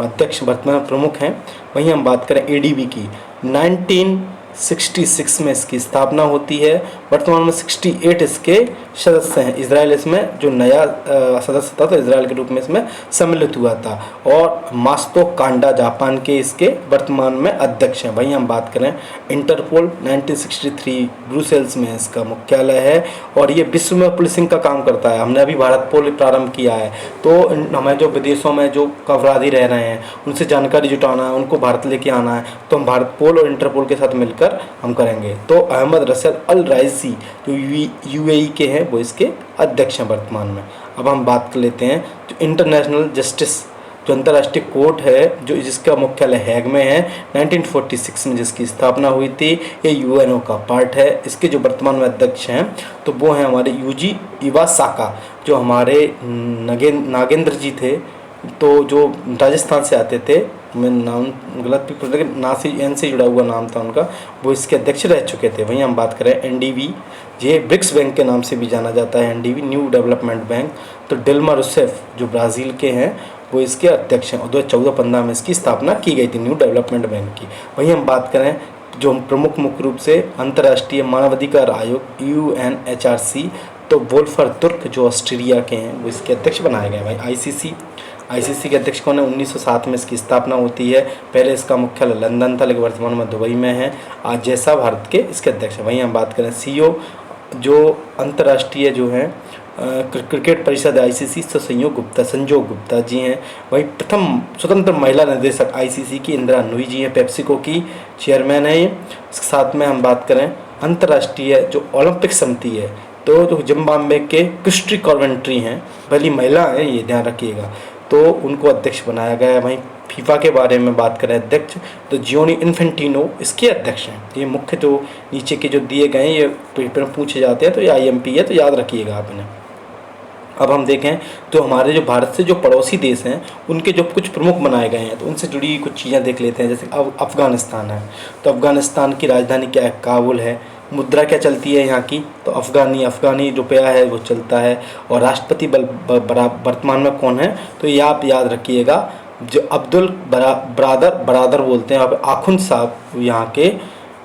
अध्यक्ष वर्तमान प्रमुख हैं। वहीं हम बात करें एडीबी की, 1966 में इसकी स्थापना होती है। वर्तमान में 68 इसके सदस्य हैं। इजराइल इसमें जो नया सदस्य था तो इजराइल के रूप में इसमें सम्मिलित हुआ था। और मास्तो कांडा जापान के इसके वर्तमान में अध्यक्ष हैं। वहीं हम बात करें इंटरपोल, 1963 ब्रुसेल्स में इसका मुख्यालय है और ये विश्व में पुलिसिंग का काम करता है। हमने अभी भारत पोल प्रारंभ किया है, तो हमें जो विदेशों में जो अपराधी रह रहे हैं उनसे जानकारी जुटाना है, उनको भारत लेके आना है, तो हम भारत पोल और इंटरपोल के साथ मिलकर हम करेंगे। तो अहमद रसेल अल राइसी जो यूएई के हैं वो इसके अध्यक्ष हैं वर्तमान में। अब हम बात कर लेते हैं जो इंटरनेशनल जस्टिस जो अंतर्राष्ट्रीय कोर्ट है जो जिसका मुख्यालय हैग में है, 1946 में जिसकी स्थापना हुई थी। ये यूएनओ का पार्ट है। इसके जो वर्तमान में अध्यक्ष हैं तो वो हैं हमारे यूजी इवासाका, जो हमारे नागेंद्र जी थे, तो जो राजस्थान से आते थे, मैं नाम गलत भी पढ़ लेकिन नासी एन से जुड़ा हुआ नाम था उनका, वो इसके अध्यक्ष रह चुके थे। वहीं हम बात करें एनडीबी, ये ब्रिक्स बैंक के नाम से भी जाना जाता है, एनडीबी न्यू डेवलपमेंट बैंक, तो डिल्मा रूसेफ जो ब्राज़ील के हैं वो इसके अध्यक्ष हैं और 2014-15 में इसकी स्थापना की गई थी न्यू डेवलपमेंट बैंक की। वहीं हम बात करें जो प्रमुख मुख्य रूप से अंतर्राष्ट्रीय मानवाधिकार आयोग UNHRC, तो वोल्फर तुर्क जो ऑस्ट्रेलिया के हैं वो इसके अध्यक्ष बनाए गए। भाई आईसीसी के अध्यक्ष कौन है? 1907 में इसकी स्थापना होती है। पहले इसका मुख्यालय लंदन था लेकिन वर्तमान में दुबई में है। आज जैसा भारत के इसके अध्यक्ष हैं। वहीं हम बात करें सीईओ जो अंतर्राष्ट्रीय जो है क्रिकेट परिषद आईसीसी तो संजोग गुप्ता जी हैं। वहीं प्रथम स्वतंत्र महिला निदेशक आईसीसी की इंदिरा नूई जी हैं, पेप्सिको की चेयरमैन है ये। इसके साथ में हम बात करें अंतर्राष्ट्रीय जो ओलंपिक समिति है, तो जो जिम्बाब्वे के क्रिस्टी कॉर्वेंट्री हैं, पहली महिला हैं, ये ध्यान रखिएगा, तो उनको अध्यक्ष बनाया गया है। वहीं फीफा के बारे में बात करें अध्यक्ष तो जियोनी इन्फेंटिनो इसके अध्यक्ष हैं। ये मुख्य जो नीचे के जो दिए गए हैं ये पेपर में पूछे जाते हैं, तो ये आईएमपी है, तो याद रखिएगा आपने। अब हम देखें तो हमारे जो भारत से जो पड़ोसी देश हैं उनके जो कुछ प्रमुख बनाए गए हैं, तो उनसे जुड़ी कुछ चीज़ें देख लेते हैं। जैसे अब अफ़गानिस्तान है, तो अफ़गानिस्तान की राजधानी क्या है? काबुल है। मुद्रा क्या चलती है यहाँ की? तो अफ़गानी रुपया है वो चलता है। और राष्ट्रपति वर्तमान में कौन है? तो ये आप याद रखिएगा, जो अब्दुल बरादर बोलते हैं यहाँ पे, आखुंद साहब यहाँ के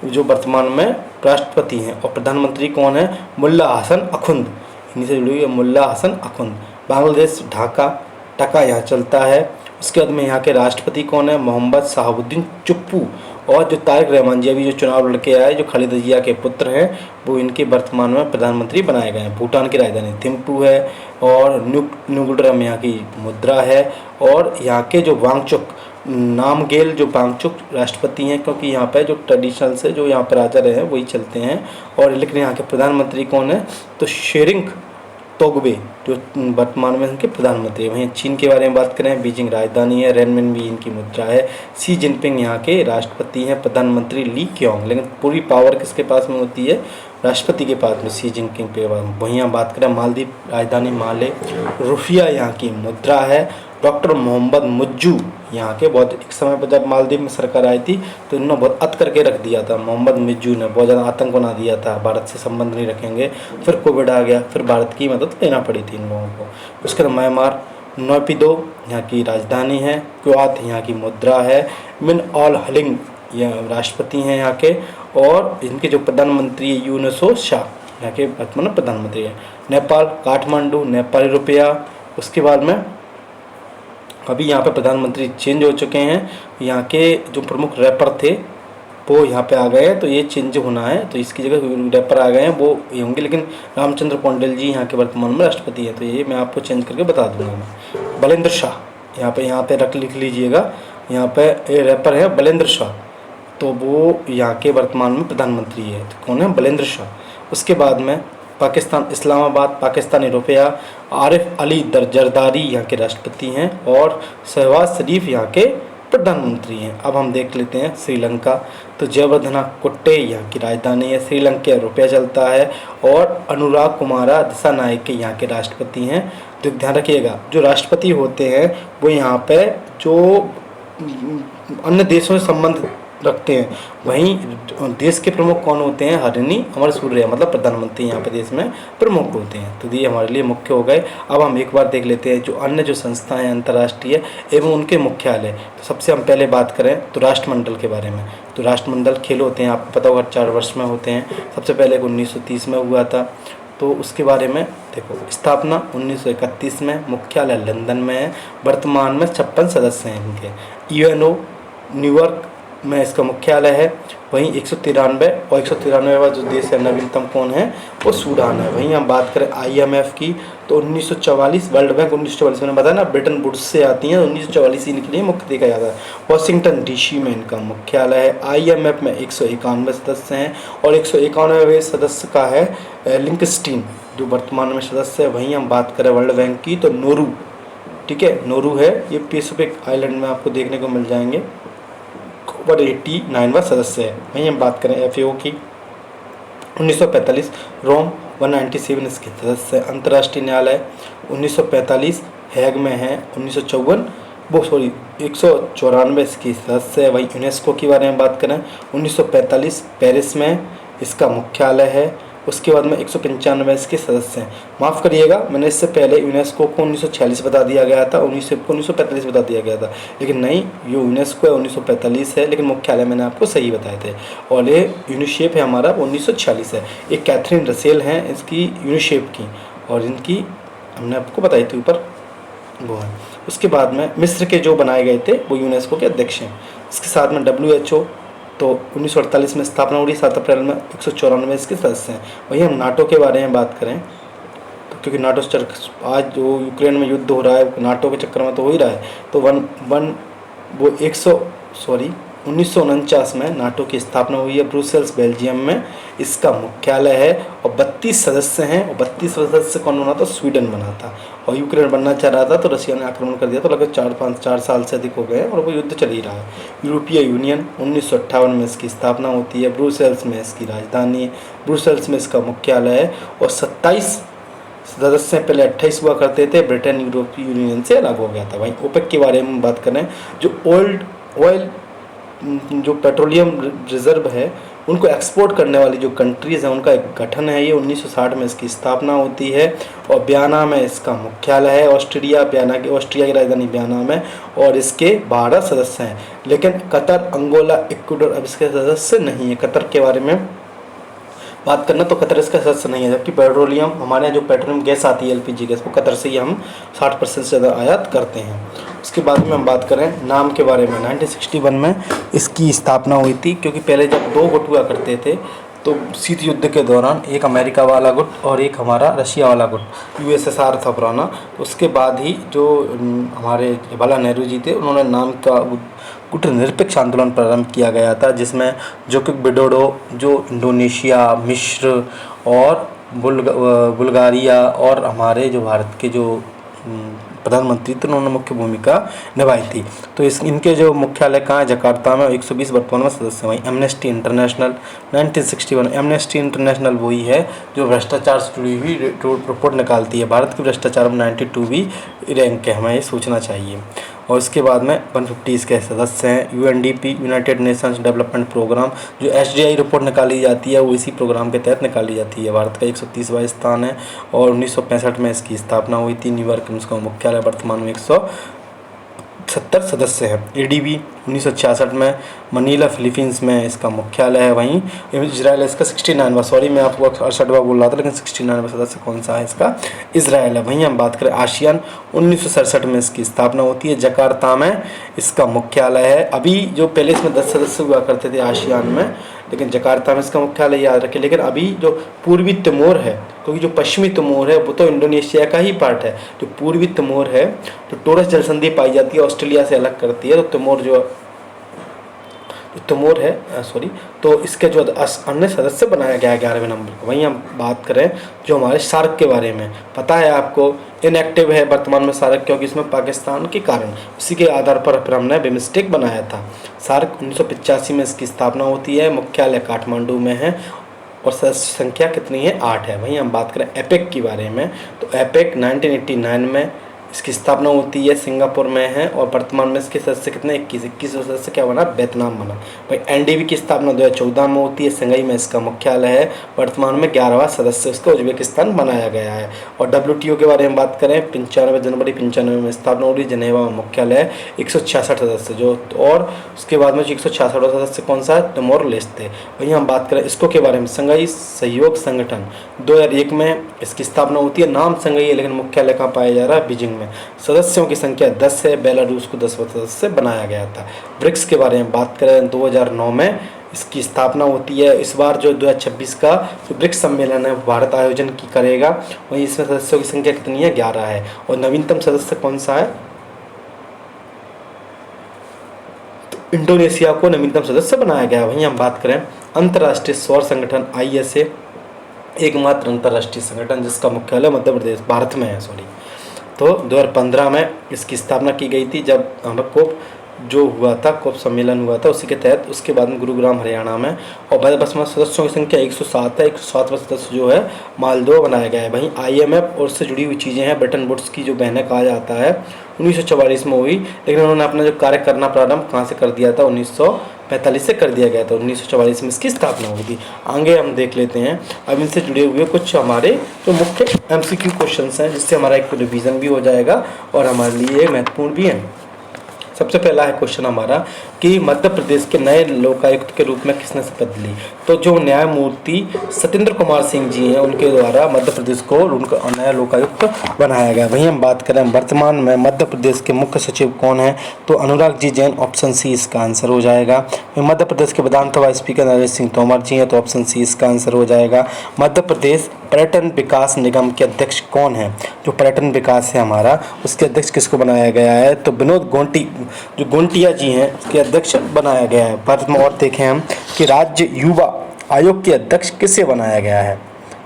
जो वर्तमान में राष्ट्रपति हैं। और प्रधानमंत्री कौन है? मुल्ला हसन अखुंद, इन्हीं से जुड़ी हुई है, मुल्ला हसन अखुंद। बांग्लादेश ढाका यहाँ चलता है। उसके बाद में यहाँ के राष्ट्रपति कौन है? मोहम्मद शहाबुद्दीन चुप्पू। और जो तारिक रहमान जी अभी जो चुनाव लड़के आए, जो खालिदा जिया के पुत्र हैं, वो इनके वर्तमान में प्रधानमंत्री बनाए गए हैं। भूटान की राजधानी थिम्पू है और नुगुडरम यहाँ की मुद्रा है। और यहाँ के जो वांगचुक नामगेल जो वांगचुक राष्ट्रपति हैं, क्योंकि यहाँ पे जो ट्रेडिशनल से जो यहाँ पर राजा रहे हैं वही चलते हैं। और लेकिन यहाँ के प्रधानमंत्री कौन है? तो शेरिंग तोगबे जो वर्तमान में इनके प्रधानमंत्री। वहीं चीन के बारे में बात करें, बीजिंग राजधानी है, रेनमिनबी इनकी मुद्रा है। सी जिनपिंग यहाँ के राष्ट्रपति हैं। प्रधानमंत्री ली क्योंग, लेकिन पूरी पावर किसके पास में होती है? राष्ट्रपति के पास में, सी जिनपिंग के पास। वहीं हम बात करें मालदीव राजधानी माले, रुपया यहाँ की मुद्रा है। डॉक्टर मोहम्मद मुज्जू यहाँ के बहुत एक समय पर जब मालदीव में सरकार आई थी तो इन्होंने बहुत अत करके रख दिया था। मोहम्मद मुज्जू ने बहुत ज़्यादा आतंक बना दिया था, भारत से संबंध नहीं रखेंगे। फिर कोविड आ गया, फिर भारत की मदद लेना पड़ी थी इन लोगों को। उसके बाद म्यांमार, नौपिदो यहाँ की राजधानी है। क्वात यहाँ की मुद्रा है। मिन ऑल हलिंग यह राष्ट्रपति हैं यहाँ के। और इनके जो प्रधानमंत्री यूनुसो शाह यहाँ के वर्तमान प्रधानमंत्री हैं। नेपाल, काठमांडू, नेपाली रुपया। उसके बाद में अभी यहाँ पे प्रधानमंत्री चेंज हो चुके हैं। यहाँ के जो प्रमुख रैपर थे वो यहाँ पे आ गए हैं, तो ये चेंज होना है, तो इसकी जगह रैपर आ गए हैं वो ये होंगे। लेकिन रामचंद्र पौंडेल जी यहाँ के वर्तमान में राष्ट्रपति हैं, तो ये मैं आपको चेंज करके बता दूंगा मैं। बलेंद्र शाह यहाँ पे लिख लीजिएगा, यहाँ पे रैपर है बलेंद्र शाह, तो वो यहाँ के वर्तमान में प्रधानमंत्री है। तो कौन है? बलेंद्र शाह। उसके बाद में पाकिस्तान, इस्लामाबाद, पाकिस्तानी रुपया। आरिफ अली जरदारी यहाँ के राष्ट्रपति हैं। और शहबाज शरीफ यहाँ के प्रधानमंत्री हैं। अब हम देख लेते हैं श्रीलंका। तो जयवर्धना कुट्टे यहाँ की राजधानी है। श्रीलंका रुपया चलता है और अनुराग कुमारा दिसानायके यहाँ के राष्ट्रपति हैं। तो ध्यान रखिएगा, जो राष्ट्रपति होते हैं वो यहाँ पे जो अन्य देशों से संबंध रखते हैं, वहीं देश के प्रमुख कौन होते हैं? हरिनी अमर सूर्य, मतलब प्रधानमंत्री यहाँ पे देश में प्रमुख होते हैं। तो ये हमारे लिए मुख्य हो गए। अब हम एक बार देख लेते हैं जो अन्य जो संस्थाएं हैं अंतर्राष्ट्रीय एवं उनके मुख्यालय। तो सबसे हम पहले बात करें तो राष्ट्रमंडल के बारे में। तो राष्ट्रमंडल खेल होते हैं, आपको पता होगा 4 वर्ष में होते हैं। सबसे पहले 1930 में हुआ था। तो उसके बारे में देखो, स्थापना 1931 में, मुख्यालय लंदन में है। वर्तमान में 56 सदस्य हैं इनके। यूएनओ न्यूयॉर्क में इसका मुख्यालय है। वहीं 193 और 193वां जो देश है नवीनतम कौन है? वो सूडान है। वहीं हम बात करें IMF की तो 1944, वर्ल्ड बैंक 1944 में बताया ना, ब्रिटेन वुड्स से आती हैं। 1944 ही इनके लिए मुख्य देखा जाता है। वाशिंगटन DC में इनका मुख्यालय है। IMF में 191 सदस्य हैं और 191वें सदस्य का है लिंकस्टीन, जो वर्तमान में सदस्य है। वहीं हम बात करें वर्ल्ड बैंक की तो नोरू, ठीक है, नोरू है, ये पैसिफिक आइलैंड में आपको देखने को मिल जाएंगे, 189वां सदस्य है। वहीं हम बात करें FAO की 1945, रोम 197 इसके सदस्य है। अंतर्राष्ट्रीय न्यायालय 1945 हैग में है। 194 इसकी सदस्य है। वहीं यूनेस्को के बारे में बात करें 1945 पेरिस में इसका मुख्यालय है। उसके बाद में 195 इसके सदस्य हैं। माफ़ करिएगा, मैंने इससे पहले यूनेस्को को 1946 बता दिया गया था, 1945 बता दिया गया था, लेकिन नहीं, ये यूनेस्को है 1945 है, लेकिन मुख्यालय मैंने आपको सही बताए थे। और ये यूनिसेफ है हमारा, 1946 है। एक कैथरीन रसेल हैं इसकी यूनिसेफ की, और इनकी हमने आपको बताई थी ऊपर, वो है। उसके बाद में मिस्र के जो बनाए गए थे वो यूनेस्को के अध्यक्ष हैं। इसके साथ में WHO तो 1948 में स्थापना हुई, 7 अप्रैल में 194 इसके सदस्य हैं। वहीं हम नाटो के बारे में बात करें तो क्योंकि नाटो आज जो यूक्रेन में युद्ध हो रहा है नाटो के चक्कर में तो हो ही रहा है, तो 1949 में नाटो की स्थापना हुई है ब्रुसेल्स बेल्जियम में, इसका मुख्यालय है। और 32 सदस्य हैं, और 32 सदस्य कौन बना था? स्वीडन बना था। और यूक्रेन बनना चाह रहा था तो रशिया ने आक्रमण कर दिया, तो लगभग 4 साल से अधिक हो गए और वो युद्ध चल ही रहा है। यूरोपीय यूनियन 1958 में इसकी स्थापना होती है। ब्रुसेल्स में इसकी राजधानी है, ब्रुसेल्स में इसका मुख्यालय है। और 27 सदस्य पहले 28 हुआ करते थे, ब्रिटेन यूरोपीय यूनियन से अलग हो गया था। वहीं ओपेक के बारे में बात करें, जो ऑयल जो पेट्रोलियम रिजर्व है उनको एक्सपोर्ट करने वाली जो कंट्रीज़ हैं उनका एक गठन है। ये 1960 में इसकी स्थापना होती है। और ब्याना में इसका मुख्यालय है। ऑस्ट्रिया की राजधानी ब्याना में, और इसके 12 सदस्य हैं। लेकिन कतर, अंगोला, इक्वाडोर अब इसके सदस्य नहीं है। कतर के बारे में बात करना तो कतर इसका सदस्य नहीं है, जबकि पेट्रोलियम, हमारे यहाँ जो पेट्रोलियम गैस आती है LPG गैस, वो कतर से ही हम 60% से ज़्यादा आयात करते हैं। उसके बाद में हम बात करें नाम के बारे में, 1961 में इसकी स्थापना हुई थी, क्योंकि पहले जब 2 गुट हुआ करते थे तो शीत युद्ध के दौरान एक अमेरिका वाला गुट और एक हमारा रशिया वाला गुट, USSR था पुराना। उसके बाद ही जो हमारे जवाहरलाल नेहरू जी थे उन्होंने नाम का गुट निरपेक्ष आंदोलन प्रारंभ किया गया था, जिसमें जोकोविच विडोडो जो इंडोनेशिया, मिस्र और बुल्गारिया और हमारे जो भारत के जो प्रधानमंत्री थे उन्होंने मुख्य भूमिका निभाई थी। तो इनके जो मुख्यालय कहाँ है? जकार्ता में। 120 वर्तमान में सदस्य। वहीं एमनेस्टी इंटरनेशनल 1961, एमनेस्टी इंटरनेशनल वही है जो भ्रष्टाचार से जुड़ी हुई रिपोर्ट निकालती है। भारत के भ्रष्टाचार में 92वीं रैंक है, हमें ये सोचना चाहिए। और इसके बाद में 150 के सदस्य हैं। UNDP, United Nations Development Programme, जो SDI रिपोर्ट निकाली जाती है वो इसी प्रोग्राम के तहत निकाली जाती है। भारत का 130वां स्थान है और 1965 में इसकी स्थापना हुई थी। न्यूयॉर्क में इसका मुख्यालय, वर्तमान में 170 सदस्य हैं। ADB 1966 में मनीला फिलीपींस में इसका मुख्यालय है। वहीं इजराइल इसका 69वां, सॉरी मैं आपको 68वां बोल रहा था, लेकिन 69वां सदस्य कौन सा है इसका? इजराइल है। वहीं हम बात करें आसियान, 1967 में इसकी स्थापना होती है। जकार्ता में इसका मुख्यालय है। अभी जो पहले इसमें 10 सदस्य हुआ करते थे आसियान में, लेकिन जकार्ता में इसका मुख्यालय, याद रखें। लेकिन अभी जो पूर्वी तिमोर है, क्योंकि जो पश्चिमी तिमोर है वो तो इंडोनेशिया का ही पार्ट है, जो पूर्वी तिमोर है तो टोरस जलसंधि पाई जाती है, ऑस्ट्रेलिया से अलग करती है। तो तिमोर जो तमोर है सॉरी। तो इसके जो अन्य सदस्य बनाया गया है 11वें नंबर को। वहीं हम बात करें जो हमारे सार्क के बारे में, पता है आपको इनएक्टिव है वर्तमान में सार्क, क्योंकि इसमें पाकिस्तान के कारण, इसी के आधार पर फिर हमने बिमस्टेक बनाया था। सार्क 1985 में इसकी स्थापना होती है, मुख्यालय काठमांडू में है और सदस्य संख्या कितनी है 8 है। वहीं हम बात करें एपेक के बारे में, तो एपेक 1989 में इसकी स्थापना होती है, सिंगापुर में है और वर्तमान में इसके सदस्य कितने 21 सदस्य क्या बना, वियतनाम बना। भाई एनडीबी की स्थापना 2014 में होती है, संघई में इसका मुख्यालय है, वर्तमान में 11वां सदस्य उसका उज्बेकिस्तान बनाया गया है। और डब्ल्यूटीओ के बारे में बात करें 95 जनवरी 95 में स्थापना हो रही, जनेवा में मुख्यालय है, 166 सदस्य जो, और उसके बाद में 166 सदस्य कौन सा है, तिमोर लेस्ते। वहीं हम बात करें इसको के बारे में, संघई सहयोग संगठन 2001 में इसकी स्थापना होती है, नाम संघई है लेकिन मुख्यालय कहाँ पाया जा रहा है, बीजिंग में। सदस्यों की संख्या 10 है, बेलारूस को 10 सदस्य बनाया गया था। ब्रिक्स के बारे में बात करें 2009 में इसकी स्थापना होती है। इस बार जो 2026 का जो ब्रिक्स सम्मेलन है भारत आयोजन की करेगा, वहीं इसमें सदस्यों की संख्या कितनी है, 11 है। और नवीनतम सदस्य कौन सा है, तो इंडोनेशिया को नवीनतम सदस्य बनाया गया। वहीं हम बात करें अंतर्राष्ट्रीय सौर संगठन ISA, एकमात्र अंतर्राष्ट्रीय संगठन जिसका मुख्यालय मध्य प्रदेश भारत में है सॉरी। तो 2015 में इसकी स्थापना की गई थी, जब हमें कोप जो हुआ था, कोप सम्मेलन हुआ था उसी के तहत। उसके बाद में गुरुग्राम हरियाणा में। और बस में सदस्यों की संख्या 107 है, 107वां सदस्य जो है मालदीव बनाया गया है। वहीं IMF और उससे जुड़ी हुई चीज़ें हैं, ब्रिटेन वुड्स की जो बहनें कहा जाता है 1944 में हुई, लेकिन उन्होंने अपना जो कार्य करना प्रारंभ कहाँ से कर दिया था, 1945 से कर दिया गया था। 1944 में इसकी स्थापना हुई थी। आगे हम देख लेते हैं अब इनसे जुड़े हुए कुछ हमारे जो मुख्य MCQ क्वेश्चंस हैं, जिससे हमारा एक रिवीजन भी हो जाएगा और हमारे लिए महत्वपूर्ण भी है। सबसे पहला है क्वेश्चन हमारा कि मध्य प्रदेश के नए लोकायुक्त के रूप में किसने शपथ ली। तो जो न्यायमूर्ति सत्येंद्र कुमार सिंह जी हैं, उनके द्वारा मध्य प्रदेश को उनका नया लोकायुक्त बनाया गया। वहीं हम बात करें वर्तमान में मध्य प्रदेश के मुख्य सचिव कौन है, तो अनुराग जी जैन, ऑप्शन सी इसका आंसर हो जाएगा। मध्य प्रदेश के विधानसभा स्पीकर नरेश सिंह तोमर जी हैं, तो ऑप्शन सी इसका आंसर हो जाएगा। मध्य प्रदेश पर्यटन विकास निगम के अध्यक्ष कौन है, जो पर्यटन विकास है हमारा, उसके अध्यक्ष किसको बनाया गया है, तो विनोद गोंटी जो गोंटिया जी हैं उसके अध्यक्ष बनाया गया है। भारत में और देखें हम कि राज्य युवा आयोग के अध्यक्ष किसे बनाया गया है।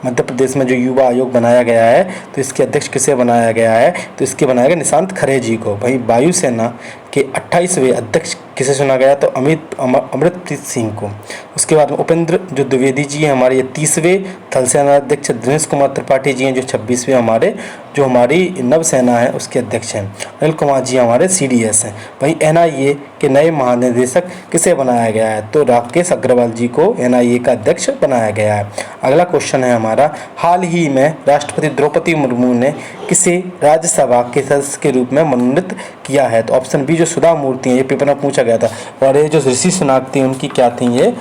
मध्य प्रदेश में जो युवा आयोग बनाया गया है तो इसके अध्यक्ष किसे बनाया गया है, तो इसके बनाया गया निशांत खरे जी को। वहीं वायुसेना के 28वें अध्यक्ष किसे चुना गया, तो अमृतप्रीत सिंह को। उसके बाद में उपेंद्र जो द्विवेदी जी हैं हमारे, ये 30वें थल सेना अध्यक्ष। दिनेश कुमार त्रिपाठी जी हैं जो 26वें हमारे जो हमारी नवसेना है उसके अध्यक्ष हैं। अनिल कुमार जी हमारे CDS हैं। वहीं NIA के नए महानिदेशक किसे बनाया गया है, तो राकेश अग्रवाल जी को NIA का अध्यक्ष बनाया गया है। अगला क्वेश्चन है हमारा, हाल ही में राष्ट्रपति द्रौपदी मुर्मू ने किसे राज्यसभा के सदस्य के रूप में मनोनीत किया है, तो ऑप्शन बी जो सुधा मूर्ति हैं, ये पेपर में पूछा गया था। और ये जो ऋषि सुनाक थी उनकी क्या थी, ये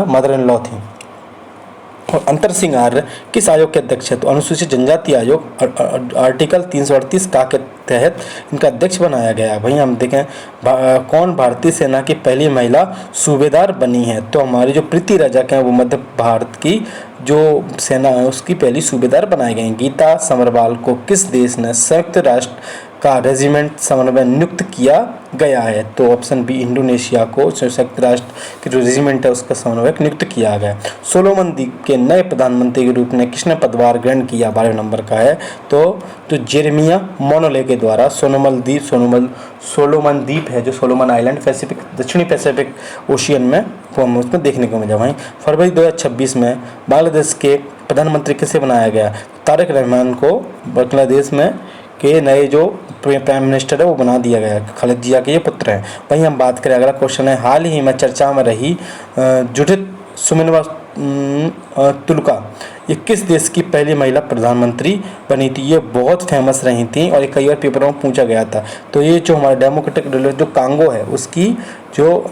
मदर इन लॉ थी। और अंतर सिंह आर्य किस आयोग के अध्यक्ष है, तो अनुसूचित जनजाति आयोग आर्टिकल 338 का के तहत इनका अध्यक्ष बनाया गया है। वहीं हम देखें कौन भारतीय सेना की पहली महिला सूबेदार बनी है, तो हमारी जो प्रीति रजक हैं वो मध्य भारत की जो सेना है उसकी पहली सूबेदार बनाई गई। गीता समरवाल को किस देश ने संयुक्त राष्ट्र का रेजिमेंट समन्वय नियुक्त किया गया है, तो ऑप्शन बी इंडोनेशिया को संयुक्त राष्ट्र की जो रेजिमेंट है उसका समन्वयक नियुक्त किया गया। सोलोमन द्वीप के नए प्रधानमंत्री के रूप में किसने पदभार ग्रहण किया, 12 नंबर का है, तो जो जेरेमिया मोनोले के द्वारा सोलोमन द्वीप है जो सोलोमन आइलैंड पैसिफिक दक्षिणी पैसिफिक ओशियन में वो हमें उसमें देखने को मिला। वहीं फरवरी 2026 में बांग्लादेश के प्रधानमंत्री किसे बनाया गया, तारिक रहमान को बांग्लादेश में के नए जो प्राइम मिनिस्टर है वो बना दिया गया। खालिद जिया के ये पुत्र हैं। वहीं हम बात करें अगला क्वेश्चन है, हाल ही में चर्चा में रही जुडिथ सुमिनवा तुलका ये किस देश की पहली महिला प्रधानमंत्री बनी थी। ये बहुत फेमस रही थी और ये कई बार पेपरों में पूछा गया था। तो ये जो हमारा डेमोक्रेटिक रिपब्लिक जो कांगो है उसकी जो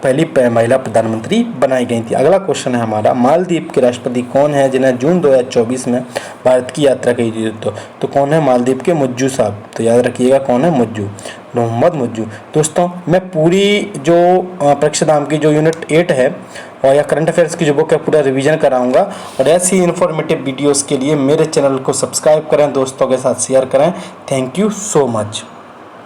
पहली महिला प्रधानमंत्री बनाई गई थी। अगला क्वेश्चन है हमारा, मालदीव के राष्ट्रपति कौन है जिन्हें जून 2024 में भारत की यात्रा की थी, तो कौन है, मालदीव के मुज्जू साहब। तो याद रखिएगा कौन है, मुज्जू, मोहम्मद मुज्जू। दोस्तों मैं पूरी जो परीक्षा धाम की जो यूनिट 8 है और या करंट अफेयर्स की जो बुक है पूरा रिवीजन कराऊंगा। और ऐसी इन्फॉर्मेटिव वीडियोस के लिए मेरे चैनल को सब्सक्राइब करें, दोस्तों के साथ शेयर करें। Thank you so much.